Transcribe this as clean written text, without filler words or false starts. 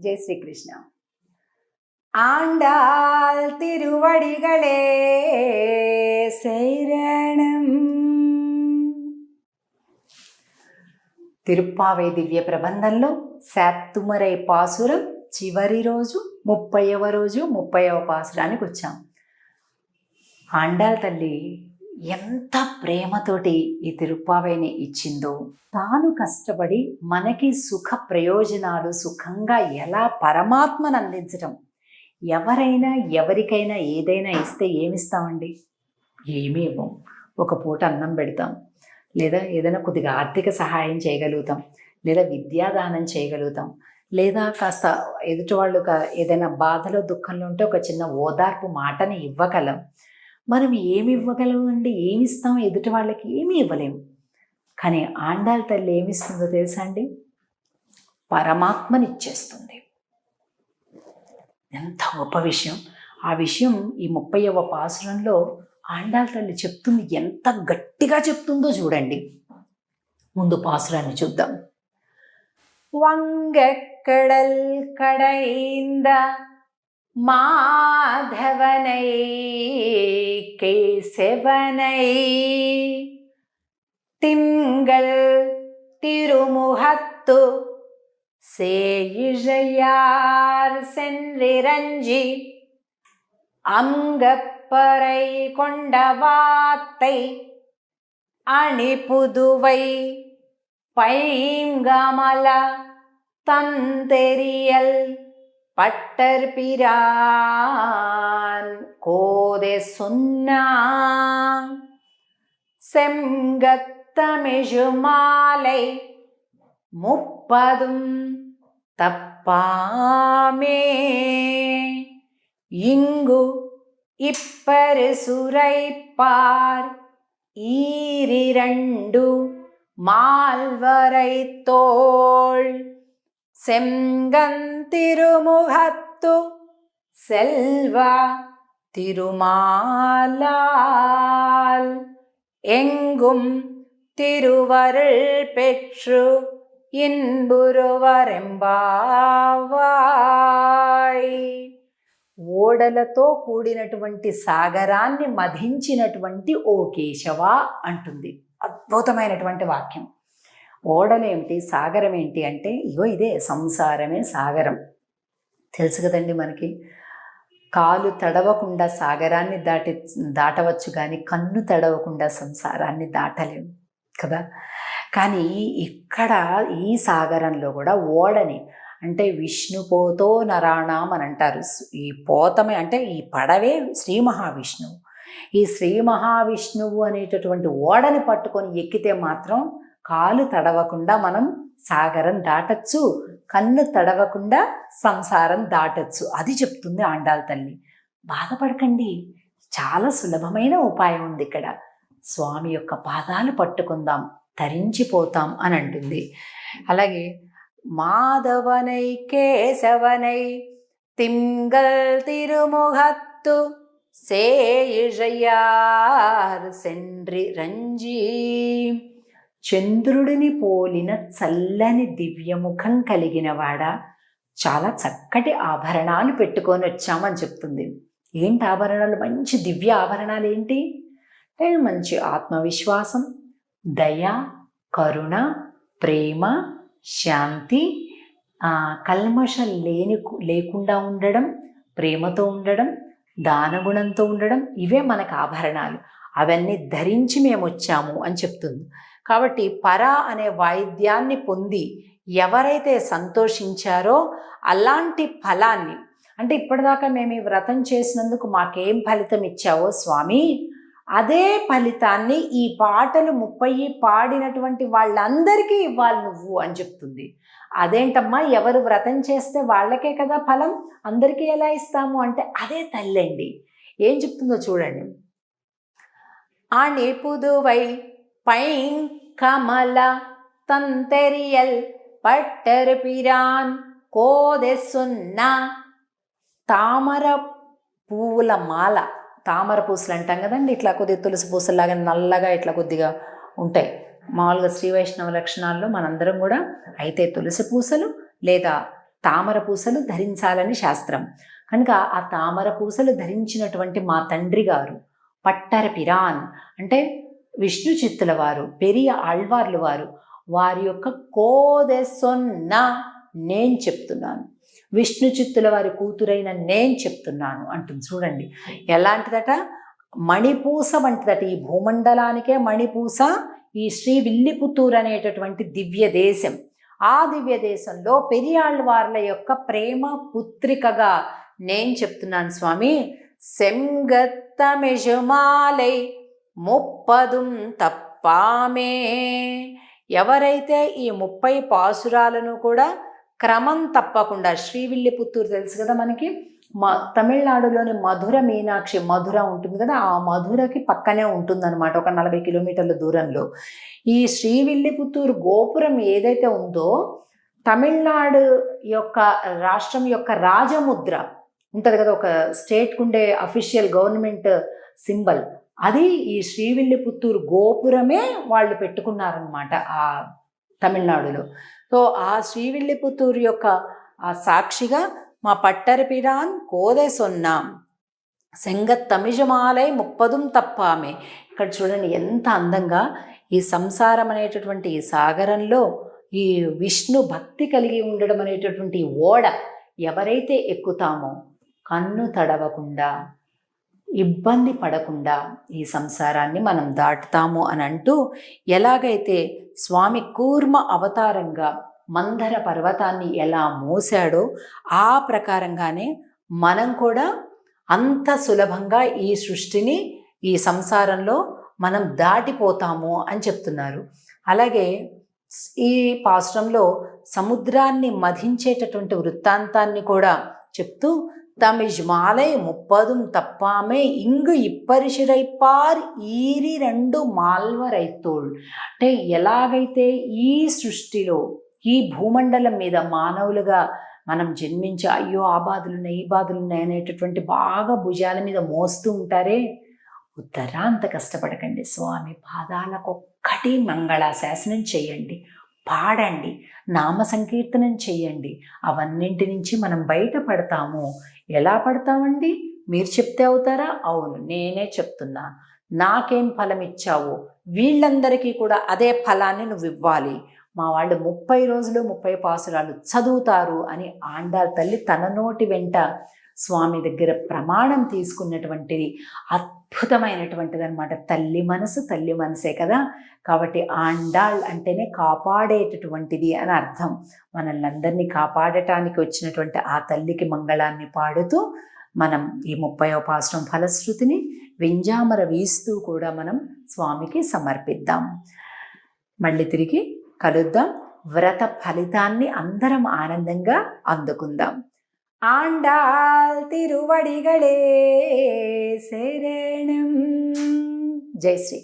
జై శ్రీకృష్ణ. ఆండాల్ తిరువడిగళే శరణం. తిరుప్పావై దివ్య ప్రబంధంలో శాత్తుమరై పాసురం చివరి రోజు 30వ రోజు 30వ పాసురానికి వచ్చాం. ఆండాల్ తల్లి ఎంత ప్రేమతోటి ఈ తిరుప్పావైని ఇచ్చిందో, తాను కష్టపడి మనకి సుఖ ప్రయోజనాలు సుఖంగా ఎలా పరమాత్మను అందించటం. ఎవరికైనా ఏదైనా ఇస్తే ఏమిస్తామండి? ఏమీ ఇవ్వం. ఒక పూట అన్నం పెడతాం, లేదా ఏదైనా కొద్దిగా ఆర్థిక సహాయం చేయగలుగుతాం, లేదా విద్యాదానం చేయగలుగుతాం, లేదా కాస్త ఎదుటి వాళ్ళు ఏదైనా బాధలో దుఃఖంలో ఉంటే ఒక చిన్న ఓదార్పు మాటని ఇవ్వగలం. మనం ఏమి ఇవ్వగలమండి? ఏమిస్తాం ఎదుటి వాళ్ళకి? ఏమీ ఇవ్వలేము. కానీ ఆండాల్ తల్లి ఏమిస్తుందో తెలుసా అండి? పరమాత్మనిచ్చేస్తుంది. ఎంత గొప్ప విషయం! ఆ విషయం ఈ 30వ పాసురంలో ఆండాల్ తల్లి చెప్తుంది. ఎంత గట్టిగా చెప్తుందో చూడండి. ముందు పాసురాన్ని చూద్దాం. వంగక్కడల్ కడైంద మాధవనై కేశవనై திங்கள் திருமுகத்து சேயிழையார் சென்றிரஞ்சி அங்கப்பறை கொண்டவாத்தை அணிபுதுவை பைங்கமல தந்தெரியல் பட்டர்பிரான் கோதே சொன்னா செங்கத்தமிழுமாலை 30 தப்பாமே இங்கு இப்பரிசுரைப்பார் ஈரிரண்டு மால்வரை தோள் செங்கந்திருமுகத்து செல்வா திருமாலால் எங்கும் திருவருள் பெற்று ఇన్బురువరెంబావాయ్. ఓడలతో కూడినటువంటి సాగరాన్ని మధించినటువంటి ఓ కేశవ అంటుంది. అద్భుతమైనటువంటి వాక్యం. ఓడలేమిటి, సాగరం ఏంటి అంటే ఇగో ఇదే సంసారమే సాగరం. తెలుసు కదండి మనకి. కాలు తడవకుండా సాగరాన్ని దాటవచ్చు, కానీ కన్ను తడవకుండా సంసారాన్ని దాటలేము కదా. కానీ ఇక్కడ ఈ సాగరంలో కూడా ఓడని అంటే విష్ణుపోతో నరాణం అని అంటారు. ఈ పోతమే అంటే ఈ పడవే శ్రీ మహావిష్ణువు. ఈ శ్రీ మహావిష్ణువు అనేటటువంటి ఓడని పట్టుకొని ఎక్కితే మాత్రం కాలు తడవకుండా మనం సాగరం దాటచ్చు, కన్ను తడవకుండా సంసారం దాటచ్చు. అది చెప్తుంది ఆండాల్ తల్లి. బాధపడకండి, చాలా సులభమైన ఉపాయం ఉంది ఇక్కడ. స్వామి యొక్క పాదాలు పట్టుకుందాం, తరించిపోతాం అని అంటుంది. అలాగే మాధవనై కేశవనై తింగల్ తిరుముగత్తు సేయిழைయార్ సెండ్రి రంజీ. చంద్రుడిని పోలిన చల్లని దివ్యముఖం కలిగినవాడా, చాలా చక్కటి ఆభరణాలు పెట్టుకొని వచ్చామని చెప్తుంది. ఏంటి ఆభరణాలు? మంచి దివ్య ఆభరణాలు ఏంటి అంటే మంచి ఆత్మవిశ్వాసం, దయ, కరుణ, ప్రేమ, శాంతి, కల్మషం లేకుండా ఉండడం, ప్రేమతో ఉండడం, దానగుణంతో ఉండడం, ఇవే మనకు ఆభరణాలు. అవన్నీ ధరించి మేము వచ్చాము అని చెప్తుంది. కాబట్టి పర అనే వాయిద్యాన్ని పొంది ఎవరైతే సంతోషించారో అలాంటి ఫలాన్ని, అంటే ఇప్పటిదాకా మేము ఈ వ్రతం చేసినందుకు మాకేం ఫలితం ఇచ్చావో స్వామి, అదే ఫలితాన్ని ఈ పాటలు 30 పాడినటువంటి వాళ్ళందరికీ ఇవ్వాలి నువ్వు అని చెప్తుంది. అదేంటమ్మా, ఎవరు వ్రతం చేస్తే వాళ్ళకే కదా ఫలం, అందరికీ ఎలా ఇస్తాము అంటే అదే తల్లండి. ఏం చెప్తుందో చూడండి. అణిపుదువై పైంకమల తంతెరియల్ పట్టర్పిరాన్ కోదెసున్న. తామర పువ్వుల మాల, తామర పూసలు అంటాం కదండి, ఇట్లా కొద్దిగా తులసి పూసలాగా నల్లగా ఇట్లా కొద్దిగా ఉంటాయి. మామూలుగా శ్రీ వైష్ణవ లక్షణాల్లో మనందరం కూడా అయితే తులసి పూసలు లేదా తామర పూసలు ధరించాలని శాస్త్రం. కనుక ఆ తామర పూసలు ధరించినటువంటి మా తండ్రి గారు పట్టర పిరాన్ అంటే విష్ణు చిత్తుల వారు, పెరియ ఆళ్వార్లు వారు, వారి యొక్క కోదెసొన్న నేను చెప్తున్నాను, విష్ణు చిత్తుల వారి కూతురైన నేను చెప్తున్నాను అంటుంది. చూడండి ఎలాంటిదట, మణిపూస వంటిదట. ఈ భూమండలానికే మణిపూస ఈ శ్రీ విల్లిపుత్తూరు అనేటటువంటి దివ్య దేశం. ఆ దివ్య దేశంలో పెరియాళ్వార్ల యొక్క ప్రేమ పుత్రికగా నేను చెప్తున్నాను స్వామి. సెంగత్తమెజుమాలై ముప్పదుం తప్పామే. ఎవరైతే ఈ 30 పాసురాలను కూడా క్రమం తప్పకుండా, శ్రీవిల్లిపుత్తూరు తెలుసు కదా మనకి, తమిళనాడులోని మధుర మీనాక్షి, మధుర ఉంటుంది కదా, ఆ మధురకి పక్కనే ఉంటుందన్నమాట, ఒక 40 కిలోమీటర్ల దూరంలో. ఈ శ్రీవిల్లిపుత్తూరు గోపురం ఏదైతే ఉందో, తమిళనాడు యొక్క రాష్ట్రం యొక్క రాజముద్ర ఉంటుంది కదా, ఒక స్టేట్కు ఉండే అఫీషియల్ గవర్నమెంట్ సింబల్, అది ఈ శ్రీవిల్లిపుత్తూరు గోపురమే వాళ్ళు పెట్టుకున్నారనమాట ఆ తమిళనాడులో. సో ఆ శ్రీవిల్లిపుత్తూరు యొక్క ఆ సాక్షిగా మా పట్టరపిరాన్ కోదే సొన్నాం సెంగత్తమిజమాలై ముప్పదుం తప్పామే. ఇక్కడ చూడండి ఎంత అందంగా ఈ సంసారం అనేటటువంటి ఈ సాగరంలో ఈ విష్ణు భక్తి కలిగి ఉండడం అనేటటువంటి ఓడ ఎవరైతే ఎక్కుతామో కన్ను తడవకుండా, ఇబ్బంది పడకుండా ఈ సంసారాన్ని మనం దాటుతాము అని అంటూ, ఎలాగైతే స్వామి కూర్మ అవతారంగా మందర పర్వతాన్ని ఎలా మోసాడో ఆ ప్రకారంగానే మనం కూడా అంత సులభంగా ఈ సృష్టిని, ఈ సంసారంలో మనం దాటిపోతాము అని చెప్తున్నారు. అలాగే ఈ పాశ్రంలో సముద్రాన్ని మధించేటటువంటి వృత్తాంతాన్ని కూడా చెప్తూ, தமிజ్మాలై ముప్పదుం తప్పామే ఇంగు ఇప్పరిశిరైపార్ ఈరి 2 మాల్వరైతోళ్. అంటే ఎలాగైతే ఈ సృష్టిలో, ఈ భూమండలం మీద మానవులుగా మనం జన్మించి అయ్యో ఆ బాధలున్నాయి, ఈ బాధలున్నాయి అనేటటువంటి బాగా భుజాల మీద మోస్తూ ఉంటారే, ఉత్తరా అంత కష్టపడకండి. స్వామి పాదాలకొక్కటి మంగళాశాసనం చేయండి, పాడండి, నామ సంకీర్తనం చేయండి. అవన్నింటి నుంచి మనం బయటపడతాము. ఎలా పడతామండి? మీరు చెప్తే అవుతారా? అవును, నేనే చెప్తున్నాను. నాకేం ఫలం ఇచ్చావు, వీళ్ళందరికీ కూడా అదే ఫలాన్ని నువ్వు ఇవ్వాలి. మా వాళ్ళు 30 రోజులు 30 పాసురాలు చదువుతారు అని ఆండాళ్ తల్లి తన నోటి వెంట స్వామి దగ్గర ప్రమాణం తీసుకున్నటువంటిది అద్భుతమైనటువంటిది అనమాట. తల్లి మనసు తల్లి మనసే కదా. కాబట్టి ఆండాళ్ అంటేనే కాపాడేటటువంటిది అని అర్థం. మనల్ని అందరినీ కాపాడటానికి వచ్చినటువంటి ఆ తల్లికి మంగళాన్ని పాడుతూ మనం ఈ 30వ పాసురం ఫలశ్రుతిని వింజామర వీస్తూ కూడా మనం స్వామికి సమర్పిద్దాం. మళ్ళీ తిరిగి కలుద్దాం. వ్రత ఫలితాన్ని అందరం ఆనందంగా అందుకుందాం. ఆండాళ్ తిరువడిగళే శరణం. జై శ్రీ